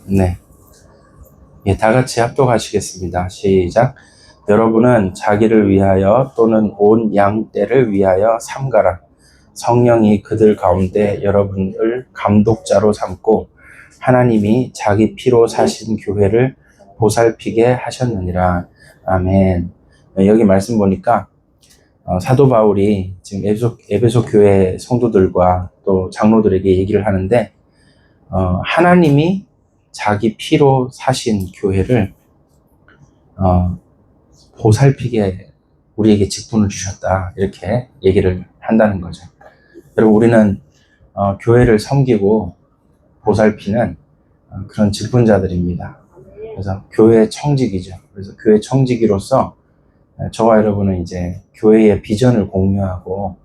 네. 예, 다 같이 합독하시겠습니다. 시작. 여러분은 자기를 위하여 또는 온 양떼를 위하여 삼가라. 성령이 그들 가운데 여러분을 감독자로 삼고 하나님이 자기 피로 사신 교회를 보살피게 하셨느니라. 아멘. 여기 말씀 보니까 사도 바울이 지금 에베소 교회 성도들과 또 장로들에게 얘기를 하는데 하나님이 자기 피로 사신 교회를 보살피게 우리에게 직분을 주셨다, 이렇게 얘기를 한다는 거죠. 여러분, 우리는 교회를 섬기고 보살피는 그런 직분자들입니다. 그래서 교회 청지기죠. 그래서 교회 청지기로서 저와 여러분은 이제 교회의 비전을 공유하고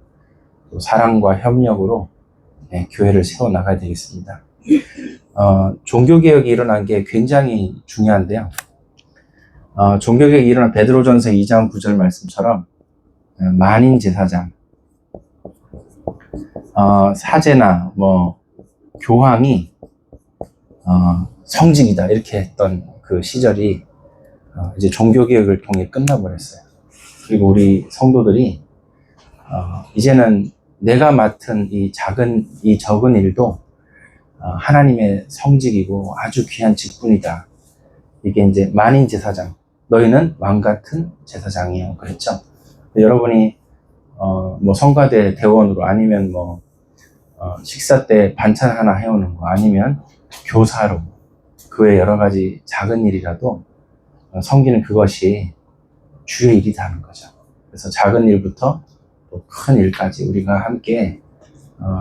또 사랑과 협력으로 교회를 세워나가야 되겠습니다. 종교개혁이 일어난 게 굉장히 중요한데요. 종교개혁이 일어난 베드로전서 2장 9절 말씀처럼 만인 제사장, 사제나 교황이 성직이다, 이렇게 했던 그 시절이 이제 종교개혁을 통해 끝나버렸어요. 그리고 우리 성도들이 이제는 내가 맡은 이 적은 일도 하나님의 성직이고 아주 귀한 직분이다. 이게 이제 만인 제사장, 너희는 왕 같은 제사장이요, 그랬죠. 여러분이 성가대 대원으로, 아니면 식사 때 반찬 하나 해오는 거, 아니면 교사로, 그 외 여러 가지 작은 일이라도 섬기는 그것이 주의 일이라는 거죠. 그래서 작은 일부터 또 큰 일까지 우리가 함께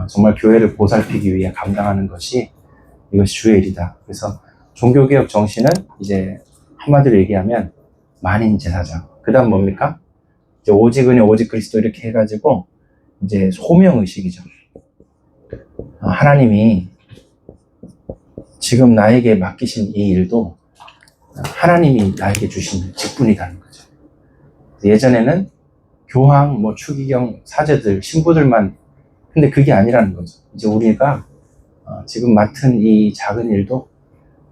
정말 교회를 보살피기 위해 감당하는 것이, 이것이 주의 일이다. 그래서 종교개혁 정신은 이제 한마디로 얘기하면 만인 제사장. 그 다음 뭡니까? 이제 오직 은혜 오직 그리스도, 이렇게 해가지고 이제 소명의식이죠. 하나님이 지금 나에게 맡기신 이 일도 하나님이 나에게 주신 직분이라는 거죠. 예전에는 교황, 추기경, 사제들, 신부들만, 근데 그게 아니라는 거죠. 이제 우리가 지금 맡은 이 작은 일도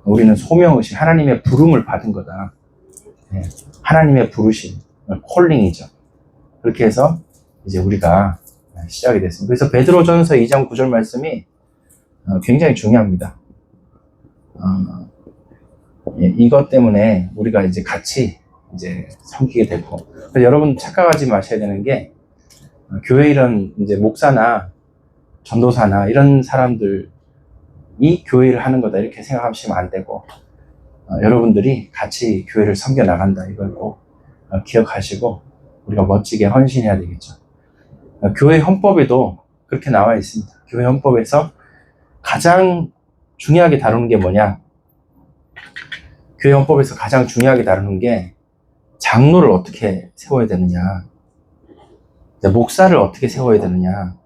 우리는 소명의식, 하나님의 부름을 받은 거다. 하나님의 부르심, 콜링이죠. 그렇게 해서 이제 우리가 시작이 됐습니다. 그래서 베드로전서 2장 9절 말씀이 굉장히 중요합니다. 이것 때문에 우리가 이제 같이 이제 섬기게 되고, 그래서 여러분 착각하지 마셔야 되는 게, 교회 이런 이제 목사나 전도사나 이런 사람들이 교회를 하는 거다, 이렇게 생각하시면 안 되고, 여러분들이 같이 교회를 섬겨 나간다, 이걸 꼭 기억하시고 우리가 멋지게 헌신해야 되겠죠. 교회 헌법에도 그렇게 나와 있습니다. 교회 헌법에서 가장 중요하게 다루는 게 뭐냐? 교회 헌법에서 가장 중요하게 다루는 게 장로를 어떻게 세워야 되느냐, 목사를 어떻게 세워야 되느냐,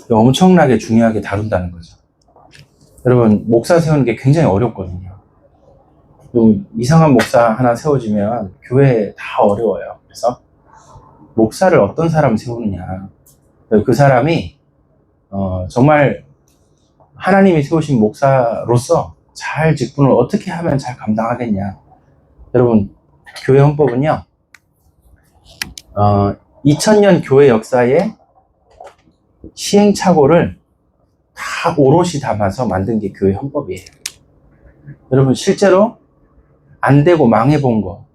엄청나게 중요하게 다룬다는 거죠. 여러분, 목사 세우는 게 굉장히 어렵거든요. 이상한 목사 하나 세워지면 교회 다 어려워요. 그래서 목사를 어떤 사람 세우느냐, 그 사람이 정말 하나님이 세우신 목사로서 잘 직분을 어떻게 하면 잘 감당하겠냐. 여러분, 교회 헌법은요 2000년 교회 역사의 시행착오를 다 오롯이 담아서 만든 게 교회 헌법이에요. 여러분, 실제로 안 되고 망해본 거,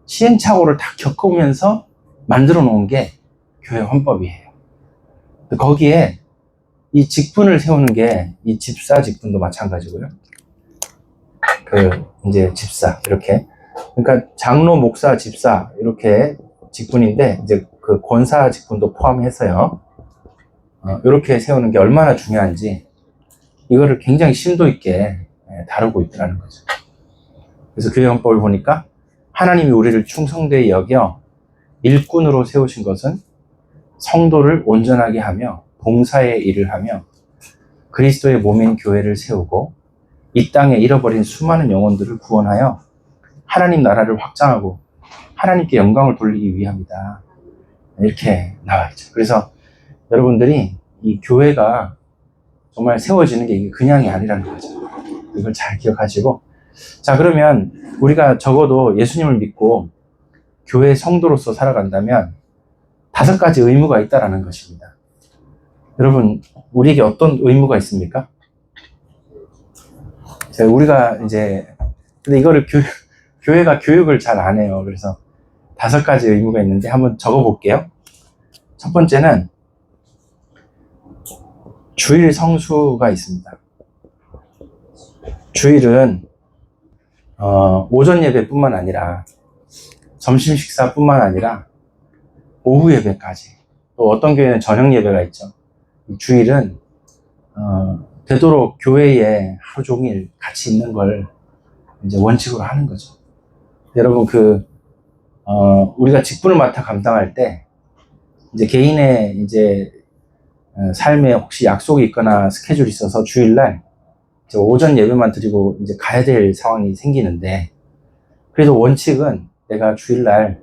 시행착오를 다 겪으면서 만들어 놓은 게 교회 헌법이에요. 거기에 이 직분을 세우는 게, 이 집사 직분도 마찬가지고요. 이제 집사, 이렇게. 그러니까 장로, 목사, 집사, 이렇게 직분인데, 이제 그 권사 직분도 포함해서요. 이렇게 세우는 게 얼마나 중요한지, 이거를 굉장히 심도 있게 다루고 있더라는 거죠. 그래서 교회 헌법을 보니까 하나님이 우리를 충성되이 여겨 일꾼으로 세우신 것은 성도를 온전하게 하며 봉사의 일을 하며 그리스도의 몸인 교회를 세우고 이 땅에 잃어버린 수많은 영혼들을 구원하여 하나님 나라를 확장하고 하나님께 영광을 돌리기 위함이다, 이렇게 나와 있죠. 그래서 여러분들이 이 교회가 정말 세워지는 게 이게 그냥이 아니라는 거죠. 이걸 잘 기억하시고. 자, 그러면 우리가 적어도 예수님을 믿고 교회 성도로서 살아간다면 5가지 의무가 있다라는 것입니다. 여러분, 우리에게 어떤 의무가 있습니까? 우리가 이제, 근데 이거를 교회가 교육을 잘 안 해요. 그래서 5가지 의무가 있는데 한번 적어 볼게요. 첫 번째는 주일 성수가 있습니다. 주일은 오전 예배뿐만 아니라 점심 식사뿐만 아니라 오후 예배까지, 또 어떤 교회는 저녁 예배가 있죠. 주일은 되도록 교회에 하루 종일 같이 있는 걸 이제 원칙으로 하는 거죠. 여러분, 우리가 직분을 맡아 감당할 때 이제 개인의 이제 삶에 혹시 약속이 있거나 스케줄이 있어서 주일날 오전 예배만 드리고 이제 가야 될 상황이 생기는데, 그래도 원칙은 내가 주일날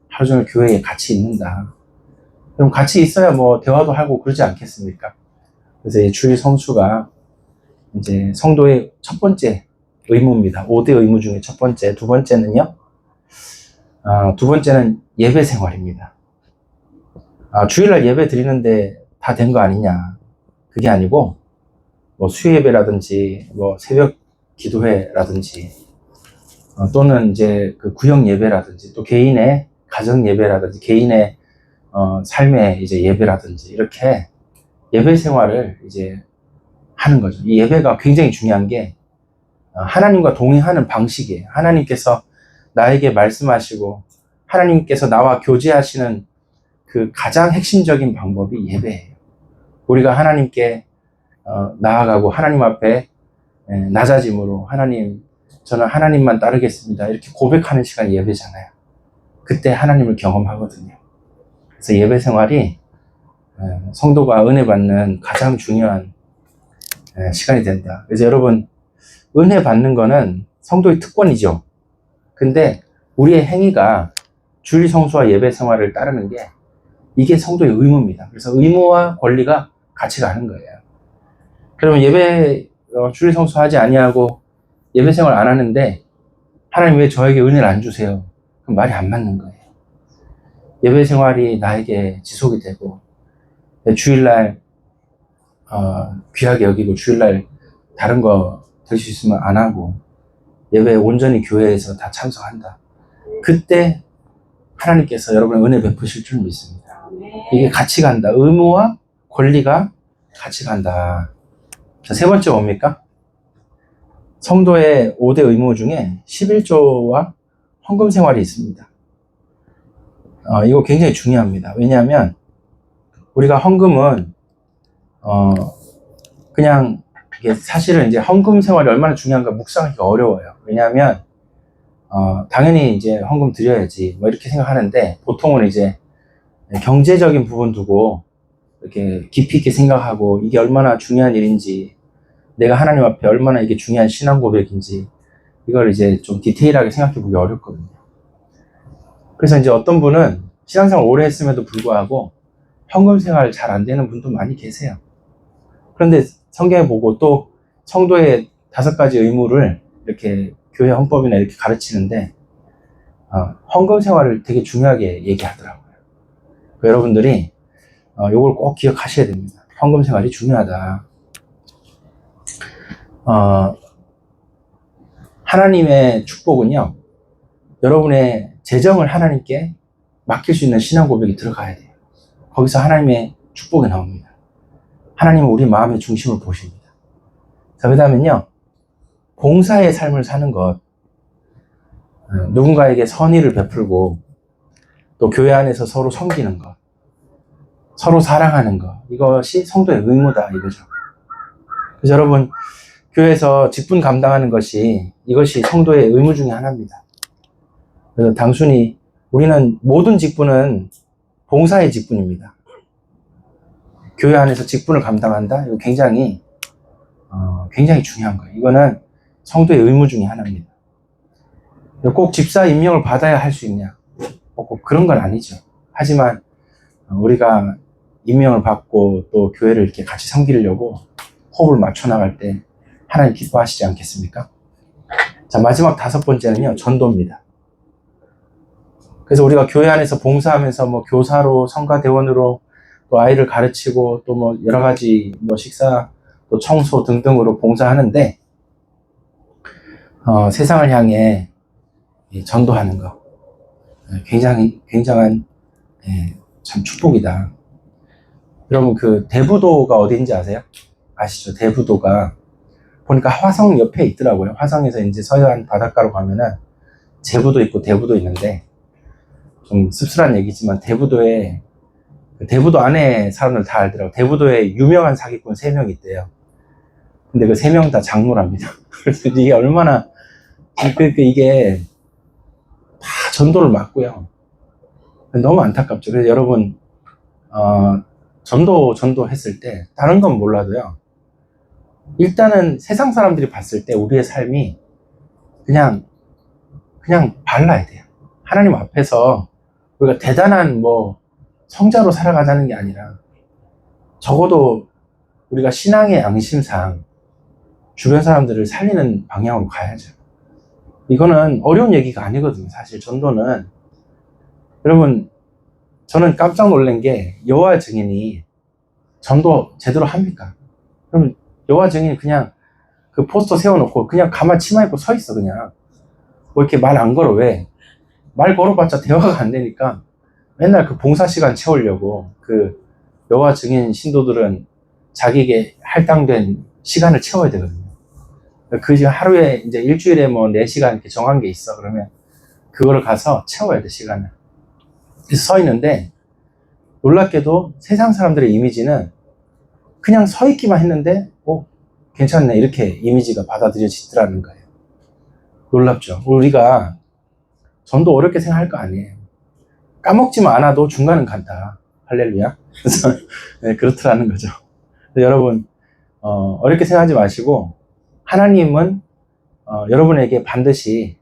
하루 종일 교회에 같이 있는다. 그럼 같이 있어야 뭐 대화도 하고 그러지 않겠습니까? 그래서 이 주일 성수가 이제 성도의 첫 번째 의무입니다. 5대 의무 중에 첫 번째. 두 번째는요, 두 번째는 예배 생활입니다. 주일날 예배 드리는데 다 된 거 아니냐. 그게 아니고, 뭐 수요예배라든지, 뭐 새벽 기도회라든지, 또는 이제 그 구역 예배라든지, 또 개인의 가정 예배라든지, 개인의 삶의 이제 예배라든지, 이렇게 예배 생활을 이제 하는 거죠. 이 예배가 굉장히 중요한 게, 하나님과 동행하는 방식이에요. 하나님께서 나에게 말씀하시고, 하나님께서 나와 교제하시는 그 가장 핵심적인 방법이 예배예요. 우리가 하나님께 나아가고 하나님 앞에 낮아짐으로, 하나님, 저는 하나님만 따르겠습니다, 이렇게 고백하는 시간이 예배잖아요. 그때 하나님을 경험하거든요. 그래서 예배 생활이 성도가 은혜 받는 가장 중요한 시간이 된다. 그래서 여러분, 은혜 받는 거는 성도의 특권이죠. 근데 우리의 행위가 주일 성수와 예배 생활을 따르는 게, 이게 성도의 의무입니다. 그래서 의무와 권리가 같이 가는 거예요. 그러면 주일 성수하지 아니하고 예배 생활 안 하는데, 하나님 왜 저에게 은혜를 안 주세요? 그럼 말이 안 맞는 거예요. 예배 생활이 나에게 지속이 되고, 주일날 귀하게 여기고, 주일날 다른 거 될 수 있으면 안 하고, 예배에 온전히 교회에서 다 참석한다. 그때 하나님께서 여러분의 은혜 베푸실 줄 믿습니다. 이게 같이 간다. 의무와 권리가 같이 간다. 자, 세 번째 뭡니까? 성도의 5대 의무 중에 11조와 헌금 생활이 있습니다. 이거 굉장히 중요합니다. 왜냐하면 우리가 헌금은 그냥, 이게 사실은 이제 헌금 생활이 얼마나 중요한가 묵상하기가 어려워요. 왜냐하면 당연히 이제 헌금 드려야지 뭐 이렇게 생각하는데, 보통은 이제 경제적인 부분 두고 이렇게 깊이 있게 생각하고, 이게 얼마나 중요한 일인지, 내가 하나님 앞에 얼마나 이게 중요한 신앙 고백인지, 이걸 이제 좀 디테일하게 생각해 보기 어렵거든요. 그래서 이제 어떤 분은 신앙생활 오래 했음에도 불구하고 헌금 생활 잘 안 되는 분도 많이 계세요. 그런데 성경에 보고 또 성도의 5가지 의무를 이렇게 교회 헌법이나 이렇게 가르치는데, 헌금 생활을 되게 중요하게 얘기하더라고요. 여러분들이 이걸 꼭 기억하셔야 됩니다. 헌금 생활이 중요하다. 하나님의 축복은요, 여러분의 재정을 하나님께 맡길 수 있는 신앙 고백이 들어가야 돼요. 거기서 하나님의 축복이 나옵니다. 하나님은 우리 마음의 중심을 보십니다. 자, 그 다음엔요, 봉사의 삶을 사는 것, 누군가에게 선의를 베풀고, 또 교회 안에서 서로 섬기는 것, 서로 사랑하는 것, 이것이 성도의 의무다, 이거죠. 그래서 여러분, 교회에서 직분 감당하는 이것이 성도의 의무 중에 하나입니다. 그래서 단순히 우리는 모든 직분은 봉사의 직분입니다. 교회 안에서 직분을 감당한다? 이거 굉장히 중요한 거예요. 이거는 성도의 의무 중에 하나입니다. 꼭 집사 임명을 받아야 할 수 있냐? 꼭 그런 건 아니죠. 하지만 우리가 임명을 받고 또 교회를 이렇게 같이 섬기려고 호흡을 맞춰 나갈 때 하나님 기뻐하시지 않겠습니까? 자, 마지막 5번째는요, 전도입니다. 그래서 우리가 교회 안에서 봉사하면서 뭐 교사로, 성가대원으로, 또 아이를 가르치고, 또 뭐 여러 가지 뭐 식사, 또 청소 등등으로 봉사하는데, 세상을 향해 전도하는 거. 굉장한, 참 축복이다. 여러분, 그 대부도가 어딘지 아세요? 아시죠? 대부도가. 보니까 화성 옆에 있더라고요. 화성에서 이제 서해안 바닷가로 가면은 제부도 있고 대부도 있는데, 좀 씁쓸한 얘기지만 대부도 안에 사람들 다 알더라고요. 대부도에 유명한 사기꾼 3명 있대요. 근데 그 3명 다 장로랍니다. 그래서 이게 얼마나, 이게 다 전도를 막고요. 너무 안타깝죠. 그래서 여러분, 전도 했을 때, 다른 건 몰라도요. 일단은 세상 사람들이 봤을 때 우리의 삶이 그냥 발라야 돼요. 하나님 앞에서 우리가 대단한 뭐 성자로 살아가자는 게 아니라 적어도 우리가 신앙의 양심상 주변 사람들을 살리는 방향으로 가야죠. 이거는 어려운 얘기가 아니거든요. 사실 전도는. 여러분, 저는 깜짝 놀란 게 여호와 증인이 전도 제대로 합니까? 그럼 여호와 증인이 그냥 그 포스터 세워놓고 그냥 가만 치마 입고 서 있어. 그냥 뭐 이렇게 말 안 걸어. 왜? 말 걸어봤자 대화가 안 되니까 맨날 그 봉사 시간 채우려고 그 여호와 증인 신도들은 자기에게 할당된 시간을 채워야 되거든요. 그 하루에 이제 일주일에 뭐 4시간 이렇게 정한 게 있어. 그러면 그거를 가서 채워야 돼, 시간을. 그래서 서 있는데 놀랍게도 세상 사람들의 이미지는 그냥 서 있기만 했는데 괜찮네, 이렇게 이미지가 받아들여지더라는 거예요. 놀랍죠. 우리가 전도 어렵게 생각할 거 아니에요. 까먹지만 않아도 중간은 간다. 할렐루야. 그래서 네, 그렇더라는 거죠. 여러분, 어렵게 생각하지 마시고 하나님은 여러분에게 반드시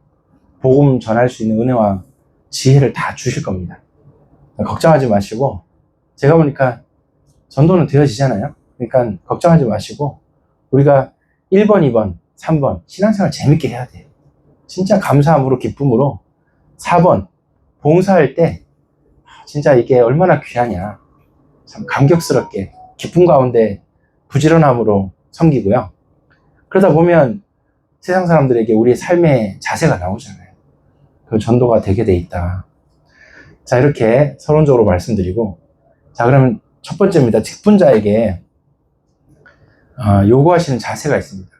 복음 전할 수 있는 은혜와 지혜를 다 주실 겁니다. 걱정하지 마시고, 제가 보니까 전도는 되어지잖아요. 그러니까 걱정하지 마시고 우리가 1번, 2번, 3번 신앙생활 재밌게 해야 돼요. 진짜 감사함으로, 기쁨으로. 4번 봉사할 때 진짜 이게 얼마나 귀하냐, 참 감격스럽게 기쁨 가운데 부지런함으로 섬기고요. 그러다 보면 세상 사람들에게 우리의 삶의 자세가 나오잖아요. 그 전도가 되게 돼 있다. 자, 이렇게 서론적으로 말씀드리고, 자, 그러면 첫 번째입니다. 직분자에게 요구하시는 자세가 있습니다.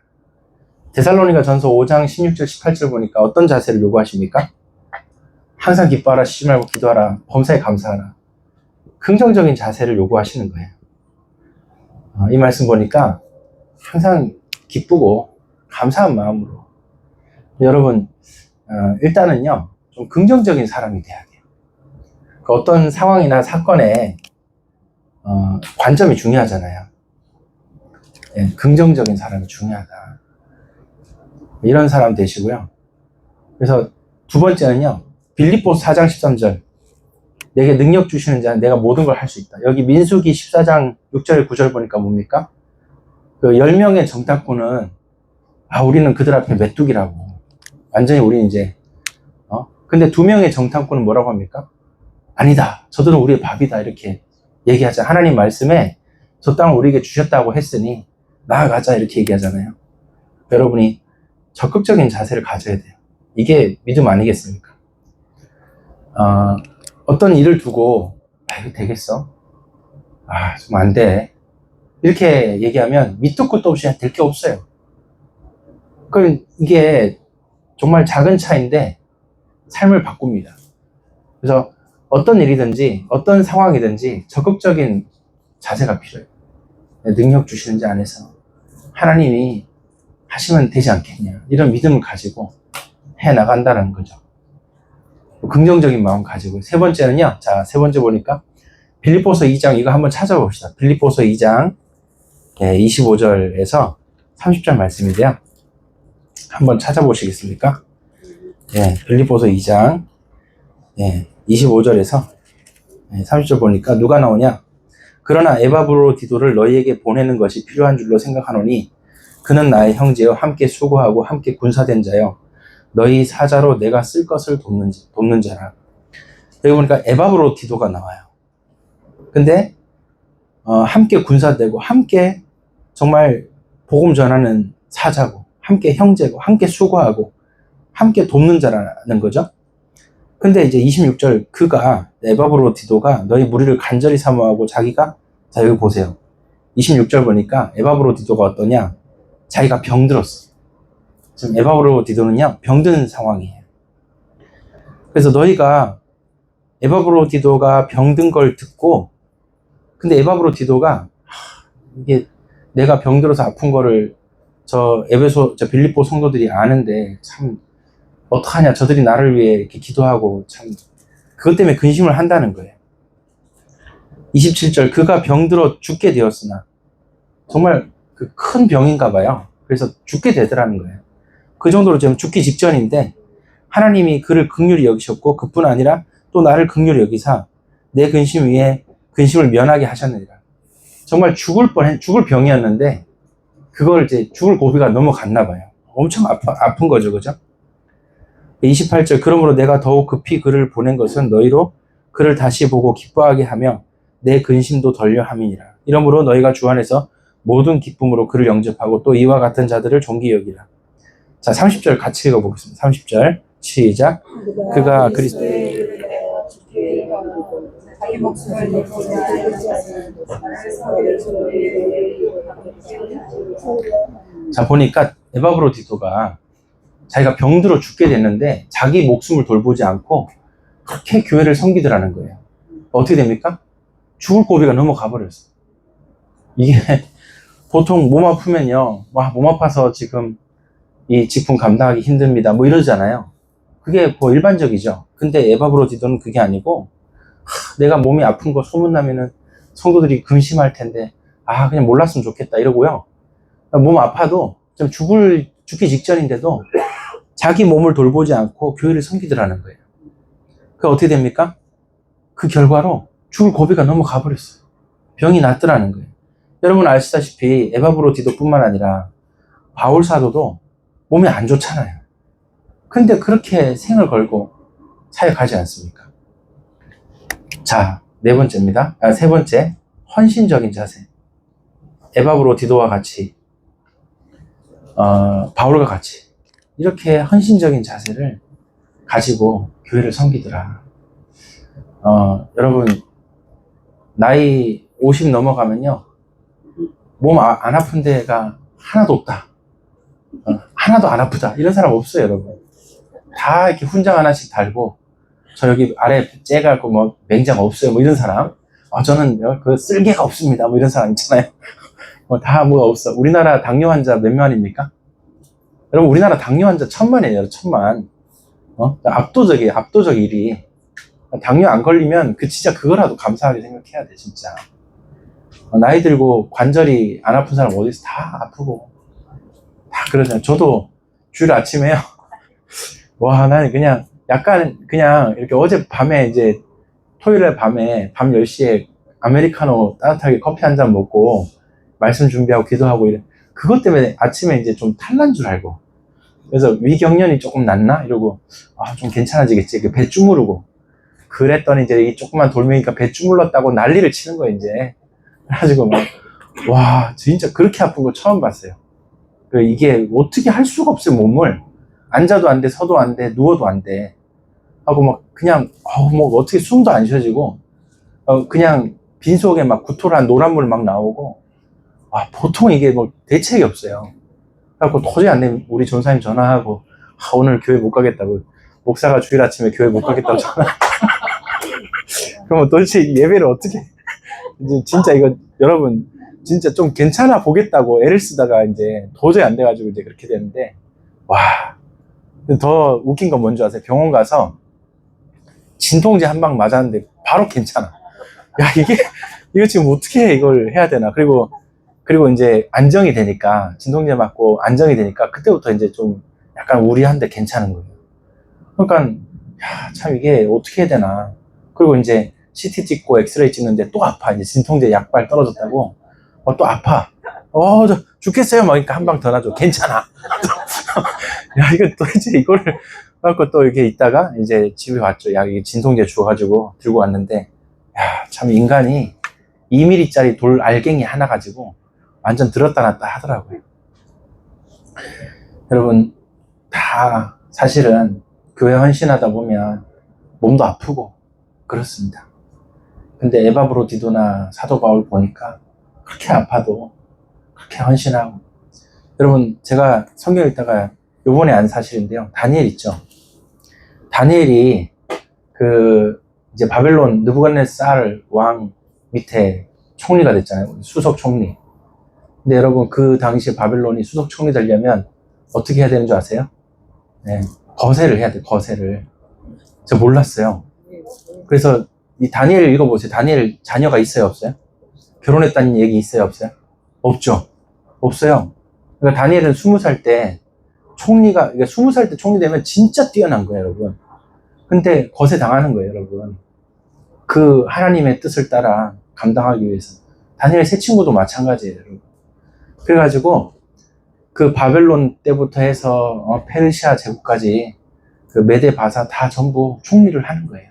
데살로니가 전서 5장 16절 18절 보니까 어떤 자세를 요구하십니까? 항상 기뻐하라, 쉬지 말고 기도하라, 범사에 감사하라. 긍정적인 자세를 요구하시는 거예요. 이 말씀 보니까 항상 기쁘고 감사한 마음으로. 여러분, 일단은요, 좀 긍정적인 사람이 돼야 돼요. 그 어떤 상황이나 사건에 관점이 중요하잖아요. 예, 긍정적인 사람이 중요하다. 이런 사람 되시고요. 그래서 두 번째는요, 빌립보서 4장 13절. 내게 능력 주시는 자는 내가 모든 걸 할 수 있다. 여기 민수기 14장 6절 9절 보니까 뭡니까? 그 10명의 정탐꾼은 우리는 그들 앞에 메뚜기라고. 완전히 우리는 이제 근데 2명의 정탐꾼은 뭐라고 합니까? 아니다, 저들은 우리의 밥이다, 이렇게 얘기하자. 하나님 말씀에 저 땅을 우리에게 주셨다고 했으니 나아가자, 이렇게 얘기하잖아요. 여러분이 적극적인 자세를 가져야 돼요. 이게 믿음 아니겠습니까? 어떤 일을 두고 이거 되겠어? 좀 안 돼, 이렇게 얘기하면 밑도 끝도 없이 될 게 없어요. 그럼 이게 정말 작은 차이인데 삶을 바꿉니다. 그래서 어떤 일이든지 어떤 상황이든지 적극적인 자세가 필요해요. 능력 주시는 자 안에서 하나님이 하시면 되지 않겠냐, 이런 믿음을 가지고 해나간다는 거죠. 긍정적인 마음 가지고. 세 번째는요, 자, 세 번째 보니까 빌립보서 2장, 이거 한번 찾아봅시다. 빌립보서 2장 25절에서 30절 말씀인데요. 한번 찾아보시겠습니까? 빌립보서 2장 25절에서 30절 보니까 누가 나오냐? 그러나 에바브로디도를 너희에게 보내는 것이 필요한 줄로 생각하노니 그는 나의 형제여 함께 수고하고 함께 군사된 자여 너희 사자로 내가 쓸 것을 돕는 자라. 여기 보니까 에바브로디도가 나와요. 근데 함께 군사되고 함께 정말 복음 전하는 사자고 함께 형제고 함께 수고하고 함께 돕는 자라는 거죠. 근데 이제 26절 그가 에바브로디도가 너희 무리를 간절히 사모하고 자기가 자 여기 보세요. 26절 보니까 에바브로디도가 어떠냐? 자기가 병들었어. 지금 에바브로디도는요 병든 상황이에요. 그래서 너희가 에바브로디도가 병든 걸 듣고 근데 에바브로디도가 이게 내가 병들어서 아픈 거를 저 빌립보 성도들이 아는데 참 어떡하냐 저들이 나를 위해 이렇게 기도하고 참 그것 때문에 근심을 한다는 거예요. 27절 그가 병들어 죽게 되었으나 정말 그 큰 병인가 봐요. 그래서 죽게 되더라는 거예요. 그 정도로 지금 죽기 직전인데 하나님이 그를 긍휼히 여기셨고 그뿐 아니라 또 나를 긍휼히 여기사 내 근심 위에 근심을 면하게 하셨느니라. 정말 죽을 병이었는데 그걸 이제 죽을 고비가 넘어갔나 봐요. 엄청 아픈 거죠, 그죠? 28절 그러므로 내가 더욱 급히 그를 보낸 것은 너희로 그를 다시 보고 기뻐하게 하며 내 근심도 덜려 함이니라. 이러므로 너희가 주 안에서 모든 기쁨으로 그를 영접하고 또 이와 같은 자들을 존귀 여기라. 자, 30절 같이 읽어보겠습니다. 30절 시작. 그가 그리스도의 자기 목숨을 자, 보니까 에바브로디도가 자기가 병들어 죽게 됐는데 자기 목숨을 돌보지 않고 그렇게 교회를 섬기더라는 거예요. 어떻게 됩니까? 죽을 고비가 넘어가 버렸어. 이게 보통 몸 아프면요, 와, 몸 아파서 지금 이 직분 감당하기 힘듭니다. 뭐 이러잖아요. 그게 뭐 일반적이죠. 근데 에바브로디도는 그게 아니고, 내가 몸이 아픈 거 소문나면은 성도들이 근심할 텐데, 그냥 몰랐으면 좋겠다 이러고요. 몸 아파도 좀 죽기 직전인데도 자기 몸을 돌보지 않고 교회를 섬기더라는 거예요. 그 어떻게 됩니까? 그 결과로 죽을 고비가 넘어가 버렸어요. 병이 낫더라는 거예요. 여러분 아시다시피 에바브로디도뿐만 아니라 바울 사도도 몸이 안 좋잖아요. 근데 그렇게 생을 걸고 사역하지 않습니까? 자, 세 번째, 헌신적인 자세. 에바브로디도와 같이, 바울과 같이 이렇게 헌신적인 자세를 가지고 교회를 섬기더라. 여러분 나이 50 넘어가면요 몸 안 아픈 데가 하나도 없다. 하나도 안 아프다. 이런 사람 없어요, 여러분. 다 이렇게 훈장 하나씩 달고, 저 여기 아래 째가고 뭐 맹장 없어요. 뭐 이런 사람. 저는 그 쓸개가 없습니다. 뭐 이런 사람 있잖아요. 다 뭐가 없어. 우리나라 당뇨 환자 몇 만입니까? 여러분, 우리나라 당뇨 환자 1000만이에요, 1000만. 압도적 1위. 당뇨 안 걸리면 진짜 그거라도 감사하게 생각해야 돼, 진짜. 나이 들고 관절이 안 아픈 사람 어디 있어? 다 아프고. 다 그러잖아요. 저도 주일 아침에요. 와, 나는 그냥 약간 그냥 이렇게 어제 밤에 이제 토요일에 밤에 밤 10시에 아메리카노 따뜻하게 커피 한 잔 먹고 말씀 준비하고 기도하고 이래. 그것 때문에 아침에 이제 좀 탈난 줄 알고. 그래서 위경련이 조금 낫나? 이러고, 좀 괜찮아지겠지. 배 주무르고. 그랬더니 이제 이 조그만 돌멩이가 배 주물렀다고 난리를 치는 거예요, 이제. 그래가지고 와, 진짜 그렇게 아픈 거 처음 봤어요. 이게 어떻게 할 수가 없어요, 몸을. 앉아도 안 돼, 서도 안 돼, 누워도 안 돼. 하고 그냥, 어떻게 숨도 안 쉬어지고, 그냥 빈속에 구토란 노란물 나오고, 보통 이게 대책이 없어요. 그래갖고 도저히 안 되면 우리 전사님 전화하고, 오늘 교회 못 가겠다고. 목사가 주일 아침에 교회 못 가겠다고 전화. 그러면 도대체 예배를 어떻게, 진짜 이거, 여러분, 진짜 좀 괜찮아 보겠다고 애를 쓰다가 이제 도저히 안 돼가지고 이제 그렇게 되는데, 와. 더 웃긴 건 뭔지 아세요? 병원 가서 진통제 한 방 맞았는데 바로 괜찮아. 야, 이거 지금 어떻게 이걸 해야 되나. 그리고 이제 안정이 되니까, 진통제 맞고 안정이 되니까 그때부터 이제 좀 약간 우리한데 괜찮은 거예요. 그러니까, 참 이게 어떻게 해야 되나. 그리고 이제 CT 찍고 엑스레이 찍는데 또 아파. 이제 진통제 약발 떨어졌다고. 또 아파. 죽겠어요? 뭐, 그러니까 한 방 더 놔줘. 괜찮아. 야, 이거 도대체 이거를 갖고 또 이렇게 있다가 이제 집에 왔죠. 야, 이게 진통제 주워가지고 들고 왔는데, 야, 참 인간이 2mm짜리 돌 알갱이 하나 가지고 완전 들었다 놨다 하더라고요. 여러분, 다 사실은 교회 헌신하다 보면 몸도 아프고 그렇습니다. 근데 에바브로디도나 사도 바울 보니까 그렇게 아파도 그렇게 헌신하고. 여러분, 제가 성경 읽다가 요번에 안 사실인데요. 다니엘 있죠. 다니엘이 이제 바벨론 느부갓네살 왕 밑에 총리가 됐잖아요. 수석 총리. 근데 여러분, 그 당시에 바벨론이 수석 총리 되려면 어떻게 해야 되는 줄 아세요? 네, 거세를 해야 돼, 거세를. 저 몰랐어요. 그래서 이 다니엘 읽어보세요. 다니엘 자녀가 있어요, 없어요? 결혼했다는 얘기 있어요, 없어요? 없죠. 없어요. 그러니까 다니엘은 20살 때 그러니까 20살 때 총리 되면 진짜 뛰어난 거예요, 여러분. 근데 거세 당하는 거예요, 여러분. 그 하나님의 뜻을 따라 감당하기 위해서. 다니엘 세 친구도 마찬가지예요, 여러분. 그래가지고 그 바벨론 때부터 해서 페르시아 제국까지 그 메데 바사 다 전부 총리를 하는 거예요.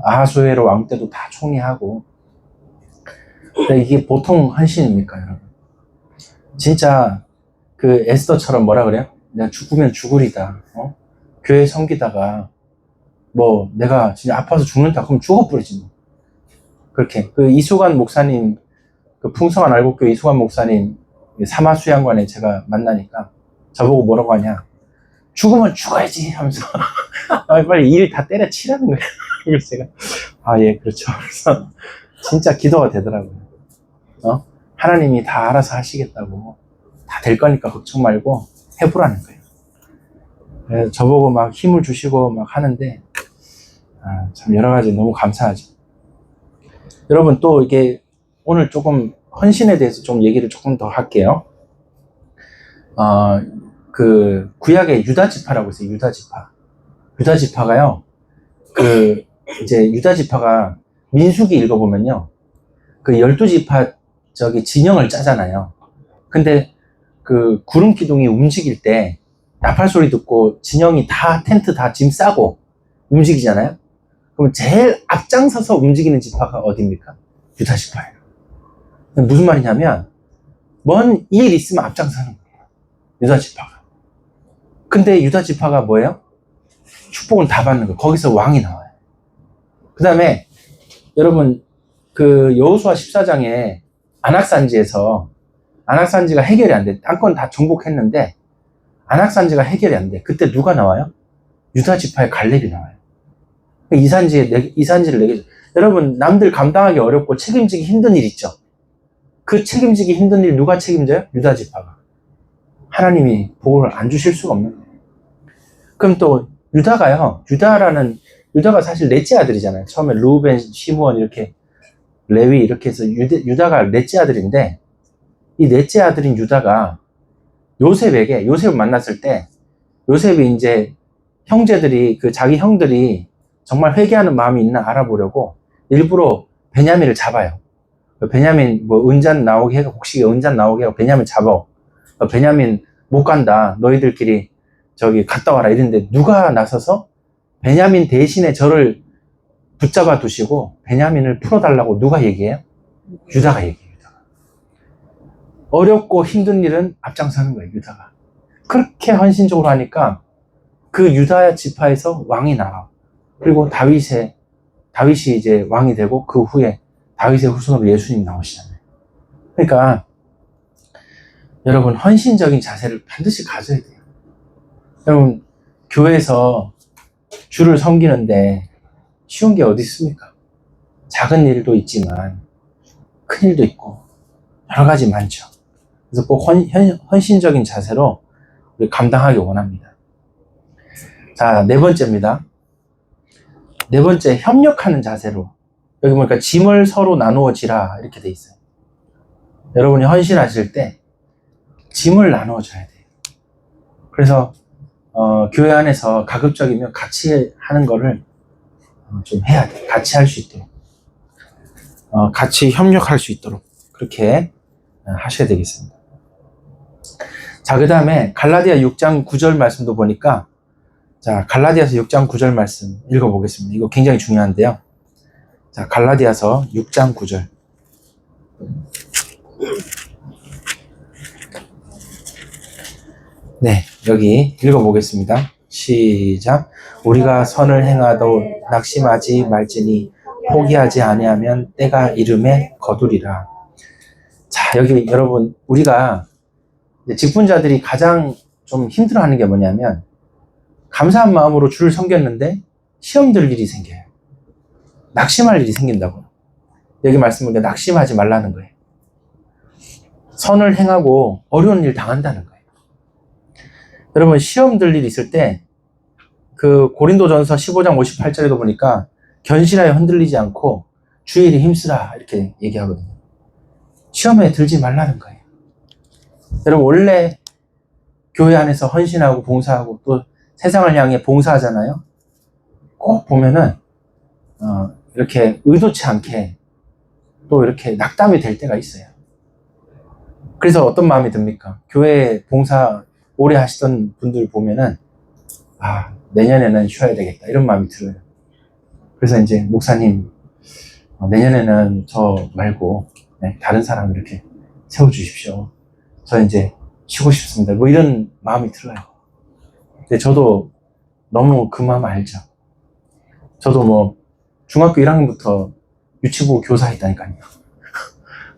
아하수에로 왕 때도 다 총리하고. 이게 보통 헌신입니까, 여러분? 진짜 그 에스더처럼 뭐라 그래요? 내가 죽으면 죽으리다. 교회 섬기다가 뭐 내가 진짜 아파서 죽는다 그럼 죽어버리지 뭐. 그렇게 그 이수관 목사님, 그 풍성한 알곡교회 이수관 목사님 사마수양관에 제가 만나니까 저보고 뭐라고 하냐, 죽으면 죽어야지 하면서 빨리 일 다 때려치라는 거예요. 그래서 제가 예, 그렇죠. 그래서 진짜 기도가 되더라고요. 하나님이 다 알아서 하시겠다고, 다 될 거니까 걱정 말고 해보라는 거예요. 그래서 저보고 막 힘을 주시고 막 하는데 참 여러 가지 너무 감사하죠. 여러분, 또 이게 오늘 조금 헌신에 대해서 좀 얘기를 조금 더 할게요. 그 구약의 유다 지파라고 있어요. 유다 지파. 유다 지파가요. 이제 유다 지파가 민수기 읽어보면요. 그 12지파 진영을 짜잖아요. 근데 그 구름 기둥이 움직일 때 나팔 소리 듣고 진영이 다 텐트 다 짐 싸고 움직이잖아요. 그럼 제일 앞장서서 움직이는 지파가 어디입니까? 유다 지파예요. 무슨 말이냐면 뭔 일 있으면 앞장서는 거예요, 유다 지파가. 근데 유다 지파가 뭐예요? 축복을 다 받는 거예요. 거기서 왕이 나와요. 그 다음에 여러분, 그 여호수아 14장에 안악산지가 해결이 안 돼. 땅건 다 정복했는데 안악산지가 해결이 안 돼. 그때 누가 나와요? 유다 지파의 갈렙이 나와요. 이산지를 내게 줘. 여러분, 남들 감당하기 어렵고 책임지기 힘든 일 있죠? 그 책임지기 힘든 일 누가 책임져요? 유다 지파가. 하나님이 복을 안 주실 수가 없는 거예요. 그럼 또 유다가 사실 넷째 아들이잖아요. 처음에 루벤, 시므온 이렇게 레위 이렇게 해서 유다가 넷째 아들인데, 이 넷째 아들인 유다가 요셉을 만났을 때, 요셉이 이제 자기 형들이 정말 회개하는 마음이 있나 알아보려고 일부러 베냐민을 잡아요. 베냐민 은잔 나오게 해서, 곡식에 은잔 나오게 하고 베냐민 잡아. 베냐민 못 간다, 너희들끼리 갔다 와라 이랬는데, 누가 나서서 베냐민 대신에 저를 붙잡아 두시고 베냐민을 풀어달라고 누가 얘기해요? 유다가 얘기해요. 어렵고 힘든 일은 앞장서는 거예요, 유다가. 그렇게 헌신적으로 하니까 그 유다 지파에서 왕이 나와. 그리고 다윗이 이제 왕이 되고, 그 후에 다윗의 후손으로 예수님 나오시잖아요. 그러니까 여러분, 헌신적인 자세를 반드시 가져야 돼요. 여러분, 교회에서 주를 섬기는데 쉬운 게 어디 있습니까? 작은 일도 있지만 큰 일도 있고 여러 가지 많죠. 그래서 꼭 헌신적인 자세로 우리 감당하기 원합니다. 자, 네 번째입니다. 네 번째, 협력하는 자세로. 여기 보니까 짐을 서로 나누어 지라 이렇게 돼 있어요. 여러분이 헌신하실 때 짐을 나누어 줘야 돼요. 그래서 교회 안에서 가급적이면 같이 하는 거를 좀 해야 돼. 같이 할 수 있도록. 같이 협력할 수 있도록 그렇게 하셔야 되겠습니다. 자, 그 다음에 갈라디아 6장 9절 말씀도 보니까, 자, 갈라디아서 6장 9절 말씀 읽어보겠습니다. 이거 굉장히 중요한데요. 자, 갈라디아서 6장 9절. 네, 여기 읽어보겠습니다. 시작. 우리가 선을 행하도 낙심하지 말지니 포기하지 아니하면 때가 이름에 거두리라. 자, 여기 여러분, 우리가 직분자들이 가장 좀 힘들어하는 게 뭐냐면, 감사한 마음으로 주를 섬겼는데 시험 들 일이 생겨요. 낙심할 일이 생긴다고요. 여기 말씀은 낙심하지 말라는 거예요. 선을 행하고 어려운 일 당한다는 거예요. 여러분, 시험 들 일이 있을 때 그 고린도전서 15장 58절에도 보니까 견실하여 흔들리지 않고 주의 일에 힘쓰라 이렇게 얘기하거든요. 시험에 들지 말라는 거예요. 여러분, 원래 교회 안에서 헌신하고 봉사하고 또 세상을 향해 봉사하잖아요. 꼭 보면은 이렇게 의도치 않게 또 이렇게 낙담이 될 때가 있어요. 그래서 어떤 마음이 듭니까? 교회 봉사 오래 하시던 분들 보면은 내년에는 쉬어야 되겠다 이런 마음이 들어요. 그래서 이제 목사님 내년에는 저 말고 다른 사람 이렇게 세워주십시오. 저 이제 쉬고 싶습니다. 뭐 이런 마음이 들어요. 근데 저도 너무 그 마음 알죠. 저도 뭐 중학교 1학년부터 유치부 교사했다니까요.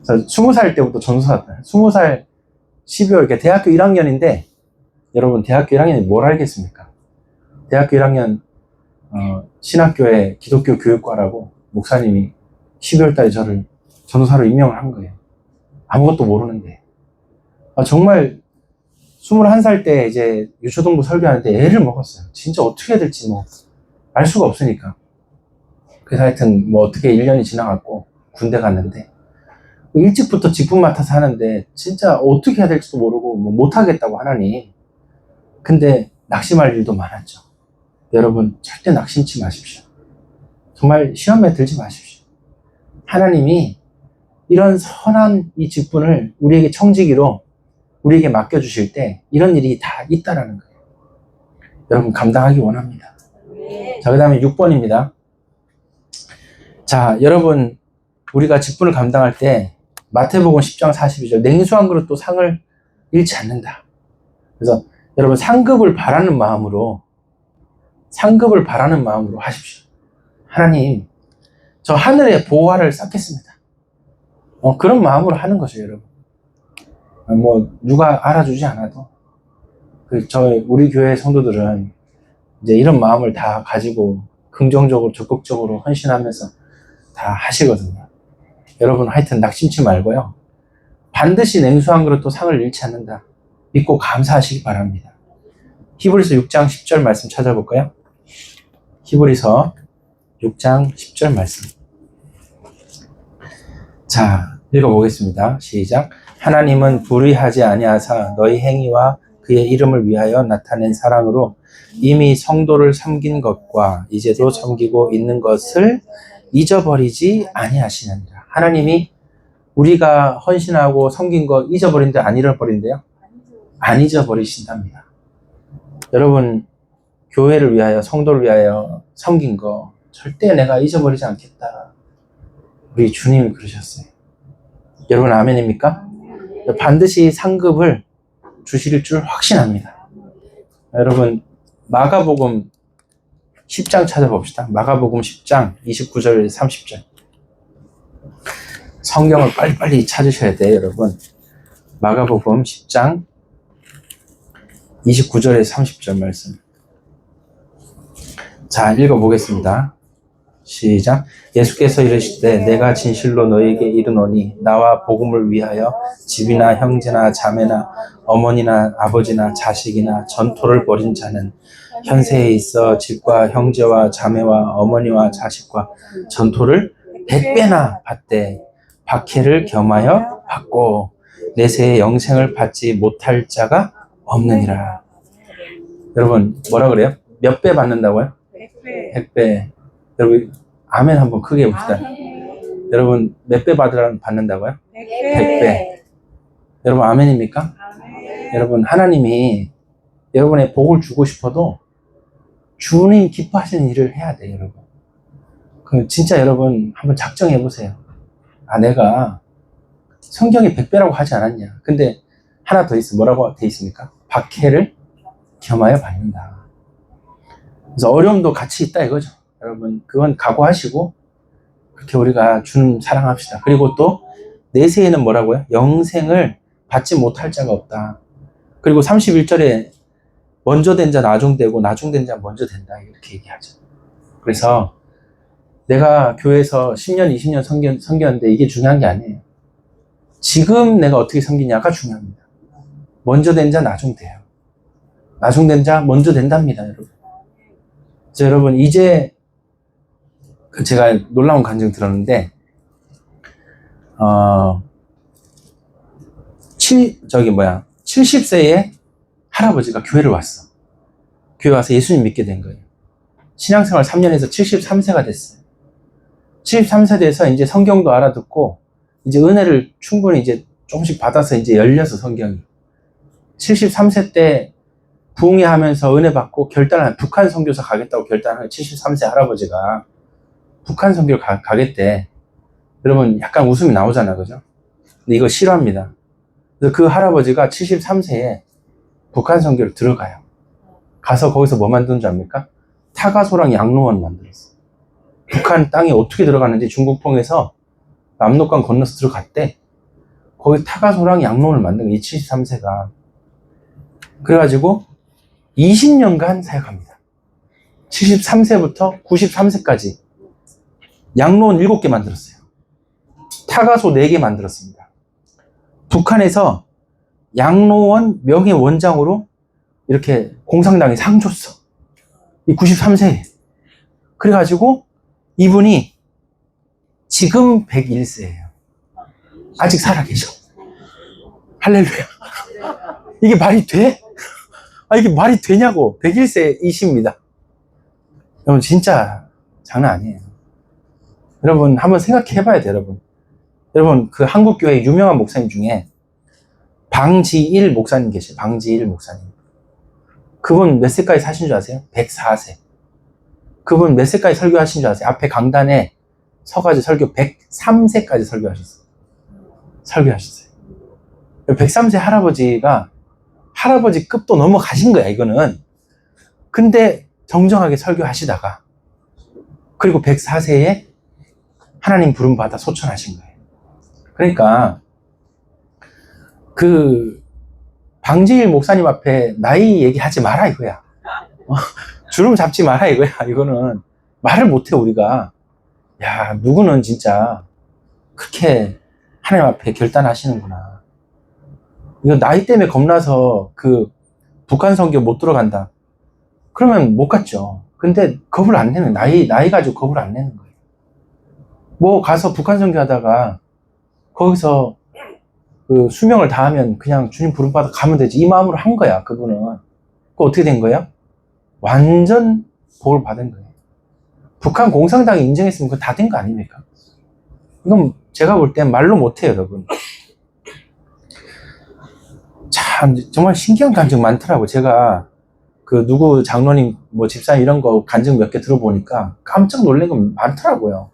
20살 때부터 전도사 왔다. 20살 12월, 이렇게 대학교 1학년인데, 여러분, 대학교 1학년이 뭘 알겠습니까? 대학교 1학년, 신학교에 기독교 교육과라고 목사님이 12월 달에 저를 전도사로 임명을 한 거예요. 아무것도 모르는데. 정말 21살 때 이제 유초동부 설교하는데 애를 먹었어요. 진짜 어떻게 해야 될지 알 수가 없으니까. 그래서 하여튼 어떻게 1년이 지나갔고 군대 갔는데, 일찍부터 직분 맡아서 하는데 진짜 어떻게 해야 될지도 모르고 못하겠다고 하나니. 근데 낙심할 일도 많았죠. 여러분, 절대 낙심치 마십시오. 정말 시험에 들지 마십시오. 하나님이 이런 선한 이 직분을 우리에게 청지기로 우리에게 맡겨주실 때 이런 일이 다 있다라는 거예요. 여러분, 감당하기 원합니다. 자, 그 다음에 6번입니다. 자, 여러분, 우리가 직분을 감당할 때 마태복음 10장 42절, 냉수한 그릇도 상을 잃지 않는다. 그래서 여러분, 상급을 바라는 마음으로 하십시오. 하나님, 저 하늘에 보화를 쌓겠습니다. 그런 마음으로 하는 거죠, 여러분. 누가 알아주지 않아도 우리 교회 성도들은 이제 이런 마음을 다 가지고 긍정적으로 적극적으로 헌신하면서 다 하시거든요. 여러분, 하여튼 낙심치 말고요. 반드시 냉수한 그릇도 상을 잃지 않는다. 믿고 감사하시기 바랍니다. 히브리서 6장 10절 말씀 찾아볼까요? 히브리서 6장 10절 말씀. 자, 읽어보겠습니다. 시작. 하나님은 불의하지 아니하사 너희 행위와 그의 이름을 위하여 나타낸 사랑으로 이미 성도를 섬긴 것과 이제도 섬기고 있는 것을 잊어버리지 아니하시느니라. 하나님이 우리가 헌신하고 섬긴 거 잊어버린데 안 잃어버린대요? 안 잊어버리신답니다. 여러분, 교회를 위하여, 성도를 위하여 섬긴 거 절대 내가 잊어버리지 않겠다. 우리 주님이 그러셨어요. 여러분, 아멘입니까? 반드시 상급을 주실 줄 확신합니다. 여러분, 마가복음 10장 찾아봅시다. 마가복음 10장 29절 30절. 성경을 빨리빨리 찾으셔야 돼요, 여러분. 마가복음 10장 29절에 30절 말씀. 자, 읽어보겠습니다. 시작. 예수께서 이르시되 내가 진실로 너희에게 이르노니 나와 복음을 위하여 집이나 형제나 자매나 어머니나 아버지나 자식이나 전토를 벌인 자는 현세에 있어 집과 형제와 자매와 어머니와 자식과 전토를 100배나 받되 박해를 겸하여 받고 내세의 영생을 받지 못할 자가 없느니라. 여러분, 뭐라 그래요? 몇 배 받는다고요? 100배. 여러분, 아멘 한번 크게 해봅시다. 여러분, 몇 배 받는다고요? 100배. 여러분, 아멘입니까? 여러분, 하나님이 여러분의 복을 주고 싶어도 주님 기뻐하시는 일을 해야 돼요, 여러분. 진짜 여러분 한번 작정해 보세요. 아, 내가 성경에 100배라고 하지 않았냐. 근데 하나 더 있어. 뭐라고 돼 있습니까? 박해를 겸하여 받는다. 그래서 어려움도 같이 있다 이거죠. 여러분, 그건 각오하시고 그렇게 우리가 주님 사랑합시다. 그리고 또 내세에는 뭐라고요? 영생을 받지 못할 자가 없다. 그리고 31절에 먼저 된 자 나중되고 나중된 자 먼저 된다 이렇게 얘기하죠. 그래서 내가 교회에서 10년, 20년 섬겼는데 이게 중요한 게 아니에요. 지금 내가 어떻게 섬기냐가 중요합니다. 먼저 된 자 나중돼요. 나중된 자 먼저 된답니다, 여러분. 그래서 여러분, 이제 제가 놀라운 간증 들었는데 70세의 할아버지가 교회를 왔어. 교회 와서 예수님 믿게 된 거예요. 신앙생활 3년에서 73세가 됐어요. 73세 돼서 이제 성경도 알아듣고 이제 은혜를 충분히 이제 조금씩 받아서 이제 열려서 성경이 73세 때 부흥회하면서 은혜 받고 결단한 북한 선교사 가겠다고 결단한 73세 할아버지가 북한 선교를 가겠대. 여러분 약간 웃음이 나오잖아, 그죠? 근데 이거 싫어합니다. 그래서 그 할아버지가 73세에 북한 선교를 들어가요. 가서 거기서 뭐 만드는 줄 압니까? 타가소랑 양로원 만들었어. 북한 땅에 어떻게 들어갔는지 중국 통해서 남록강 건너서 들어갔대. 거기 타가소랑 양로원을 만든 거야, 이 73세가. 그래가지고 20년간 사역합니다. 73세부터 93세까지 양로원 7개 만들었어요. 타가소 4개 만들었습니다. 북한에서 양로원 명예원장으로 이렇게 공산당이 상 줬어. 이 93세에. 그래가지고 이분이 지금 101세예요. 아직 살아계셔. 할렐루야. 이게 말이 돼? 이게 말이 되냐고. 101세이십니다. 여러분 진짜 장난 아니에요. 여러분 한번 생각해 봐야 돼요, 여러분. 여러분 그 한국교회 유명한 목사님 중에 방지일 목사님 계세요. 방지일 목사님. 그분 몇 세까지 사신 줄 아세요? 104세. 그분 몇 세까지 설교하신 줄 아세요? 앞에 강단에 서가지고 설교 103세까지 설교하셨어요. 103세 할아버지가 할아버지 급도 넘어가신 거야, 이거는. 근데 정정하게 설교하시다가 그리고 104세에 하나님 부름 받아 소천하신 거예요. 그러니까 그 방지일 목사님 앞에 나이 얘기하지 마라 이거야. 주름 잡지 마라 이거야. 이거는 말을 못해 우리가. 야, 누구는 진짜 그렇게 하나님 앞에 결단하시는구나. 이거 나이 때문에 겁나서 그 북한 선교 못 들어간다. 그러면 못 갔죠. 근데 겁을 안 내는, 나이 가지고 겁을 안 내는 거예요. 뭐 가서 북한 선교 하다가 거기서 그 수명을 다하면 그냥 주님 부름받아 가면 되지. 이 마음으로 한 거야, 그분은. 그 어떻게 된 거예요? 완전 복을 받은 거예요. 북한 공산당이 인정했으면 그거 다 된 거 아닙니까? 이건 제가 볼 땐 말로 못해요, 여러분. 참, 정말 신기한 간증 많더라고요. 제가 그 누구 장로님, 뭐 집사님 이런 거 간증 몇 개 들어보니까 깜짝 놀란 거 많더라고요.